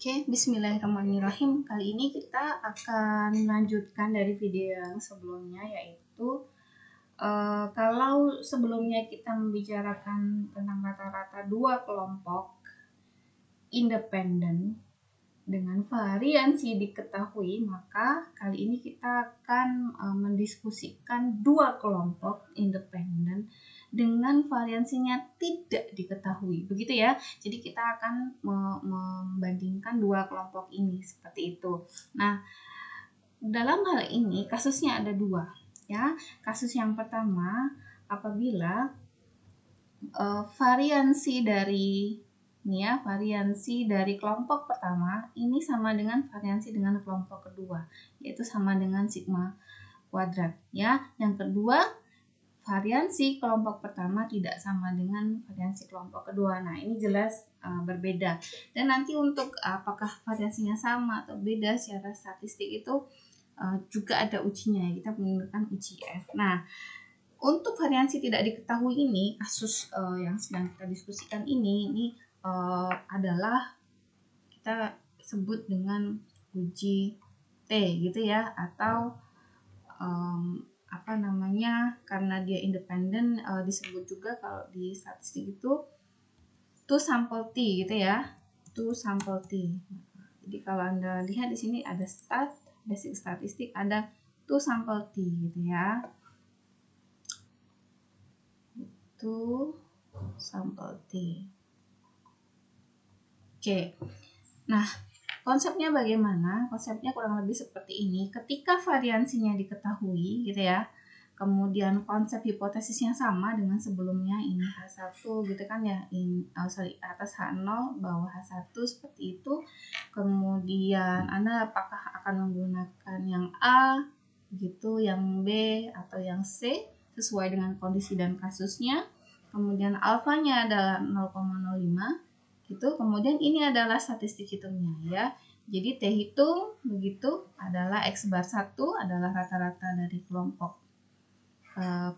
Oke, bismillahirrahmanirrahim. Kali ini kita akan melanjutkan dari video yang sebelumnya, yaitu kalau sebelumnya kita membicarakan tentang rata-rata dua kelompok independen dengan variansi diketahui, maka kali ini kita akan mendiskusikan dua kelompok independen dengan variansinya tidak diketahui, begitu ya. Jadi kita akan membandingkan dua kelompok ini seperti itu. Nah, dalam hal ini kasusnya ada dua, ya. Kasus yang pertama, apabila variansi dari kelompok pertama ini sama dengan variansi dengan kelompok kedua, yaitu sama dengan sigma kuadrat, ya. Yang kedua, variansi kelompok pertama tidak sama dengan variansi kelompok kedua. Nah, ini jelas berbeda. Dan nanti untuk apakah variansinya sama atau beda secara statistik itu juga ada ujinya. Kita menggunakan uji F. Nah, untuk variansi tidak diketahui ini, kasus yang sedang kita diskusikan ini adalah kita sebut dengan uji T gitu ya, atau karena dia independen disebut juga kalau di statistik itu two sample T gitu ya, two sample T. Jadi kalau Anda lihat di sini ada basic statistik, ada two sample T gitu ya, two sample T. Oke. Nah, konsepnya bagaimana? Konsepnya kurang lebih seperti ini. Ketika variansinya diketahui gitu ya, kemudian konsep hipotesisnya sama dengan sebelumnya, ini H1 gitu kan ya, atas H0 bawah H1 seperti itu. Kemudian Anda apakah akan menggunakan yang A gitu, yang B atau yang C sesuai dengan kondisi dan kasusnya. Kemudian alfanya adalah 0,05 gitu. Kemudian ini adalah statistik hitungnya ya. Jadi T hitung begitu adalah X bar 1 adalah rata-rata dari kelompok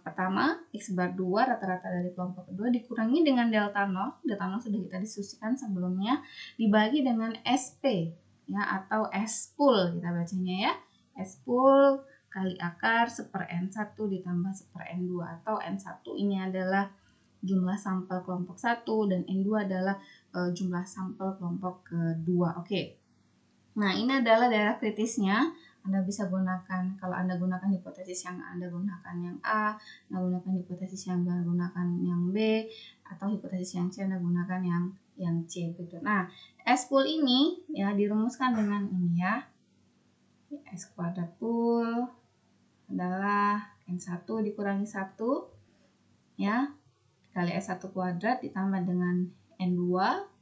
pertama, X bar 2 rata-rata dari kelompok kedua, dikurangi dengan delta 0. Delta 0 sudah kita diskusikan sebelumnya, dibagi dengan SP ya, atau S pool kita bacanya ya. S pool kali akar 1/N1 ditambah 1/N2, atau N1 ini adalah jumlah sampel kelompok 1 dan N2 adalah jumlah sampel kelompok kedua. Oke. Nah, ini adalah daerah kritisnya. Anda bisa gunakan, kalau Anda gunakan hipotesis yang Anda gunakan yang A, Anda gunakan hipotesis yang Anda gunakan yang B, atau hipotesis yang C Anda gunakan yang C gitu. Nah, S pool ini ya dirumuskan dengan ini ya. S kuadrat pool adalah N1 dikurangi 1 ya, kali S1 kuadrat ditambah dengan N2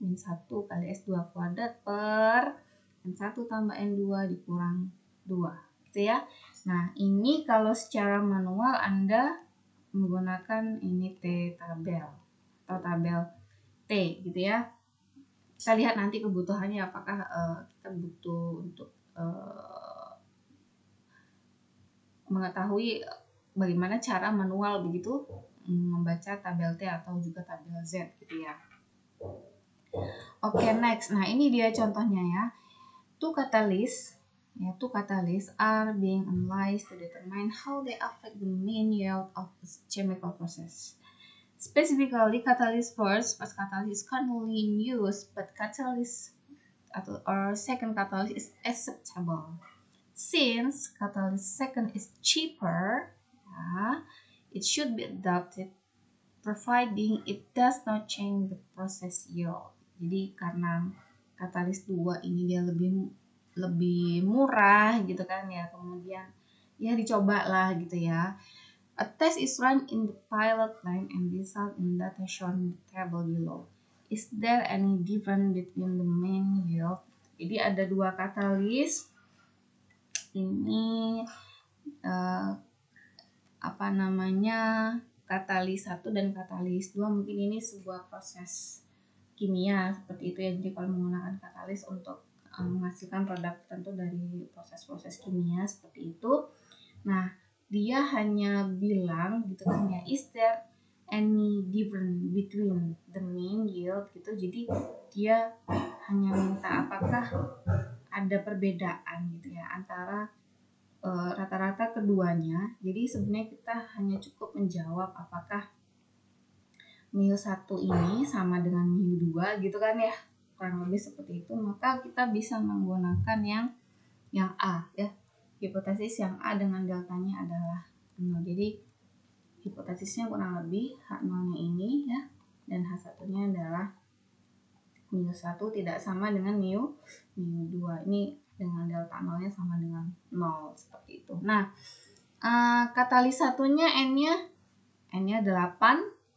min 1 kali S2 kuadrat per N1 tambah N2 dikurang 2 gitu ya. Nah, ini kalau secara manual Anda menggunakan ini T tabel atau tabel T gitu ya. Kita lihat nanti kebutuhannya apakah kita butuh untuk mengetahui bagaimana cara manual begitu membaca tabel T atau juga tabel Z gitu ya. Oke, next. Nah, ini dia contohnya ya. Two catalysts are being analyzed to determine how they affect the mean yield of a chemical process. Specifically, catalyst first catalyst is currently in use, but catalyst or second catalyst is acceptable. Since catalyst second is cheaper, it should be adopted providing it does not change the process yield. Jadi karena katalis 2 ini dia lebih murah gitu kan ya, kemudian ya dicoba lah gitu ya. A test is run in the pilot line and result in data shown in the table below. Is there any difference between the main yield? Jadi ada dua katalis ini katalis 1 dan katalis 2. Mungkin ini sebuah proses kimia seperti itu ya. Jadi kalau menggunakan katalis untuk menghasilkan produk tertentu dari proses-proses kimia seperti itu. Nah, dia hanya bilang gitu kan ya, is there any difference between the mean yield gitu. Jadi dia hanya minta apakah ada perbedaan gitu ya antara rata-rata keduanya. Jadi sebenarnya kita hanya cukup menjawab apakah μ1 ini sama dengan μ2 gitu kan ya, kurang lebih seperti itu. Maka kita bisa menggunakan yang A ya, hipotesis yang A dengan deltanya adalah 0. Jadi hipotesisnya kurang lebih H0 nya ini ya, dan H1 nya adalah μ1 tidak sama dengan μ2. Ini dengan delta 0 nya sama dengan 0 seperti itu. Nah, katalis satunya N-nya 8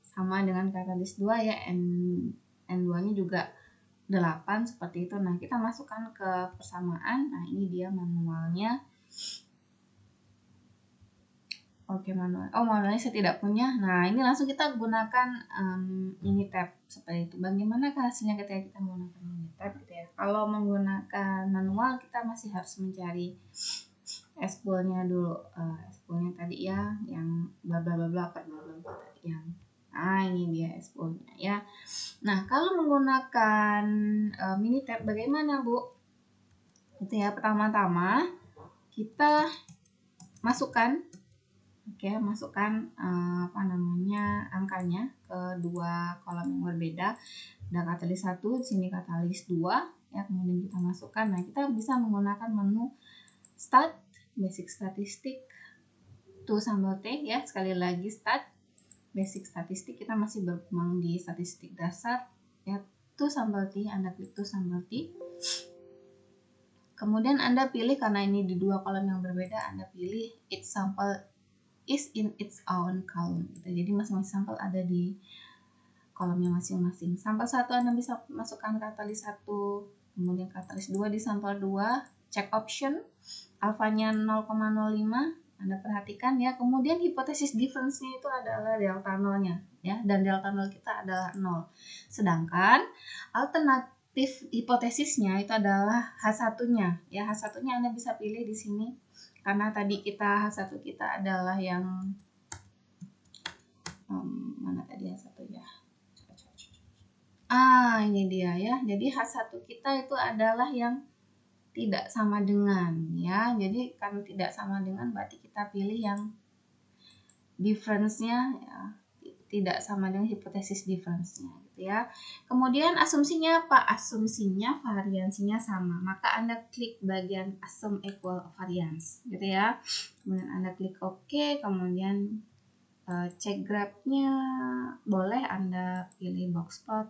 sama dengan katalis 2 ya, N2 nya juga 8 seperti itu. Nah, kita masukkan ke persamaan. Nah, ini dia manualnya. Oke, manualnya saya tidak punya. Nah, ini langsung kita gunakan Minitab seperti itu. Bagaimana hasilnya ketika kita menggunakan Minitab gitu ya? Kalau menggunakan manual kita masih harus mencari SPOOL-nya dulu. SPOOL-nya tadi ya, yang bla bla bla bla yang. Nah, ini dia SPOOL-nya ya. Nah, kalau menggunakan Minitab bagaimana, Bu? Itu ya, pertama-tama kita masukkan angkanya ke dua kolom yang berbeda. Ada katalis 1, di sini katalis 2 ya, kemudian kita masukkan. Nah, kita bisa menggunakan menu start, basic statistik, to sample T ya. Sekali lagi start, basic statistik, kita masih berkembang di statistik dasar ya. To sample T, Anda klik to sample T. Kemudian Anda pilih, karena ini di dua kolom yang berbeda, Anda pilih each sample is in its own column gitu. Jadi masing-masing sampel ada di kolomnya masing-masing. Sampel 1 Anda bisa masukkan katalis 1, kemudian katalis 2 di sampel 2, check option, alfanya 0,05, Anda perhatikan ya. Kemudian hipotesis difference-nya itu adalah delta 0-nya ya, dan delta 0 kita adalah 0. Sedangkan alternatif hipotesisnya itu adalah H1-nya ya. H1-nya Anda bisa pilih di sini. Karena tadi H1 kita adalah yang mana tadi H1 ya? Ini dia ya. Jadi H1 kita itu adalah yang tidak sama dengan ya. Jadi karena tidak sama dengan berarti kita pilih yang difference-nya ya, tidak sama dengan hipotesis difference-nya gitu ya. Kemudian asumsinya apa? Asumsinya variansinya sama. Maka Anda klik bagian assume equal variance gitu ya. Kemudian Anda klik OK, kemudian cek graph-nya boleh Anda pilih box plot.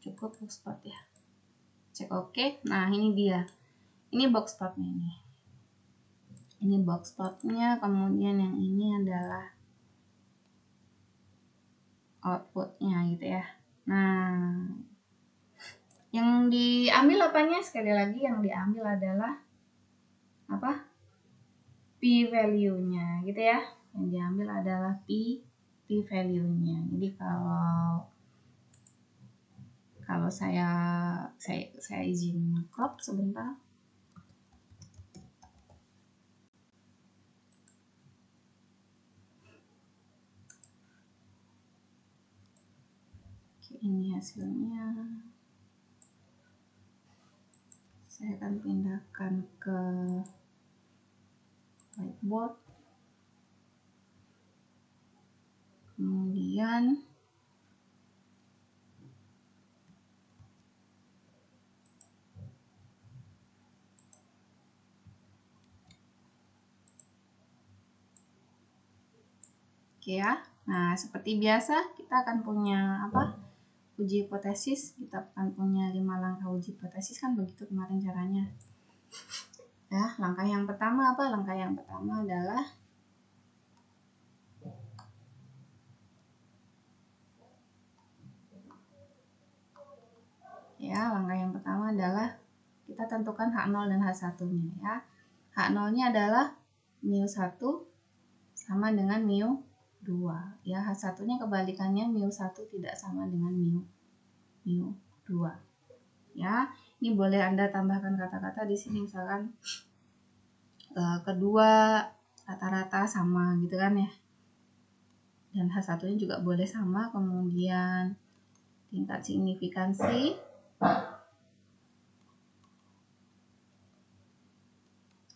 Cukup box plot ya. Cek OK. Nah, ini dia. Ini box plotnya ini. Ini box plotnya, kemudian yang ini adalah outputnya gitu ya. Nah, yang diambil apanya? Sekali lagi yang diambil adalah apa? P-value-nya gitu ya. Yang diambil adalah P-value-nya. Jadi kalau saya izin crop sebentar. Oke, ini hasilnya. Saya akan pindahkan ke whiteboard. Kemudian oke ya. Nah, seperti biasa kita akan punya uji hipotesis. Kita akan punya 5 langkah uji hipotesis, kan begitu kemarin caranya. Ya, langkah yang pertama apa? Langkah yang pertama adalah kita tentukan H0 dan H1-nya ya. H0-nya adalah μ1 sama dengan μ2 ya. H1-nya kebalikannya, μ1 tidak sama dengan μ2 ya. Ini boleh Anda tambahkan kata-kata di sini, misalkan kedua rata-rata sama gitu kan ya. Dan H1-nya juga boleh sama. Kemudian tingkat signifikansi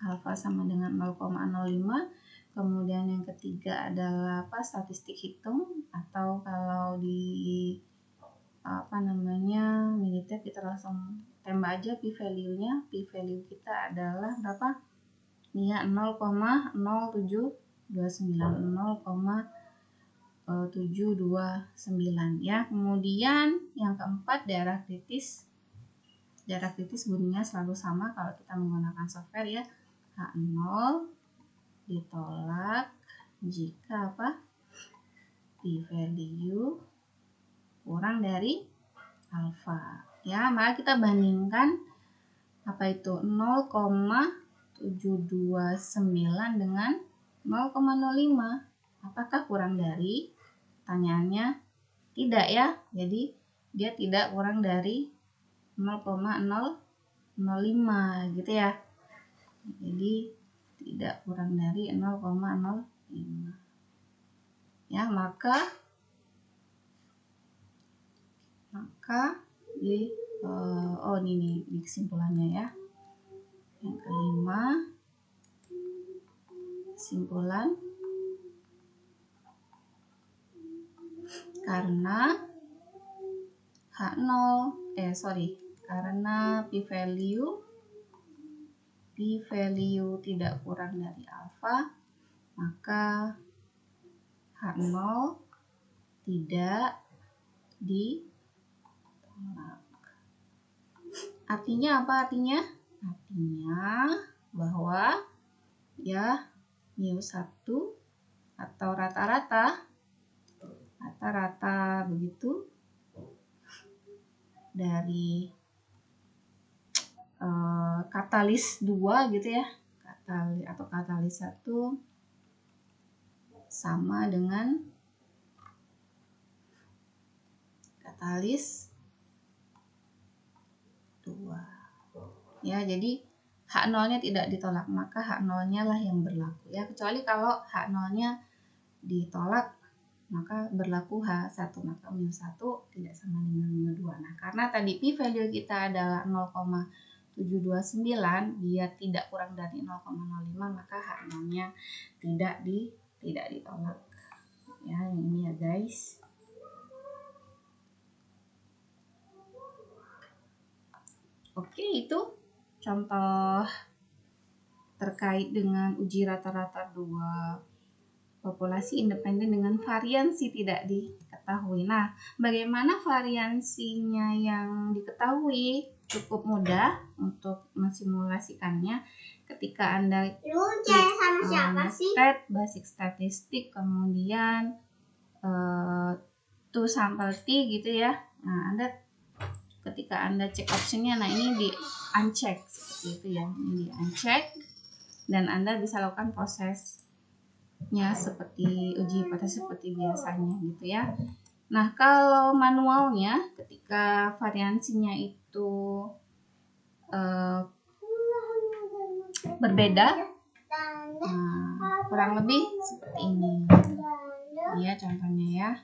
alfa sama dengan 0,05. Kemudian yang ketiga adalah statistik hitung, atau kalau di Minitab kita langsung tembak aja p-value-nya. P-value kita adalah berapa? Ini ya, 0,0729 ya. Kemudian yang keempat, daerah kritis. Daerah kritis bunyinya selalu sama kalau kita menggunakan software ya. H0 ditolak jika p-value kurang dari alfa. Ya, maka kita bandingkan itu 0,729 dengan 0,05. Apakah kurang dari? Pertanyaannya tidak ya. Jadi dia tidak kurang dari 0,005 gitu ya. Jadi tidak kurang dari 0,05. Ya, maka ini di kesimpulannya ya. Yang kelima, kesimpulan, karena karena p-value tidak kurang dari alfa, maka H0 tidak ditolak. Artinya apa? Artinya bahwa ya μ1 atau rata-rata begitu dari katalis 2 gitu ya, katalis 1 sama dengan katalis 2 ya. Jadi H0-nya tidak ditolak, maka H0-nya lah yang berlaku ya. Kecuali kalau H0-nya ditolak, maka berlaku H1, maka μ1 tidak sama dengan μ2. Nah, karena tadi p-value kita adalah 0,729, dia tidak kurang dari 0,05, maka H0-nya tidak ditolak. Ya, ini ya guys. Oke, itu contoh terkait dengan uji rata-rata 2 populasi independen dengan variansi tidak diketahui. Nah, bagaimana variansinya yang diketahui? Cukup mudah untuk mensimulasikannya ketika Anda klik basic statistik, kemudian to sample T gitu ya. Nah, ketika Anda cek optionnya, nah ini di uncheck seperti itu ya, ini di uncheck, dan Anda bisa lakukan prosesnya seperti uji hipotesis seperti biasanya gitu ya. Nah, kalau manualnya ketika variansinya itu berbeda, kurang lebih seperti ini ya contohnya ya.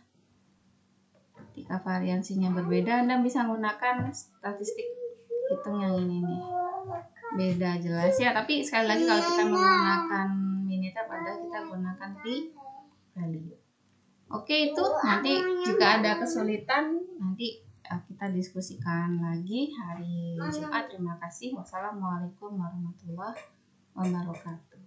Ketika variansinya berbeda, Anda bisa menggunakan statistik hitung yang ini nih. Beda jelas ya, tapi sekali lagi kalau kita menggunakan Minitab, kita gunakan p-value. Oke, itu nanti jika ada kesulitan nanti kita diskusikan lagi hari Jumat. Terima kasih. Wassalamualaikum warahmatullahi wabarakatuh.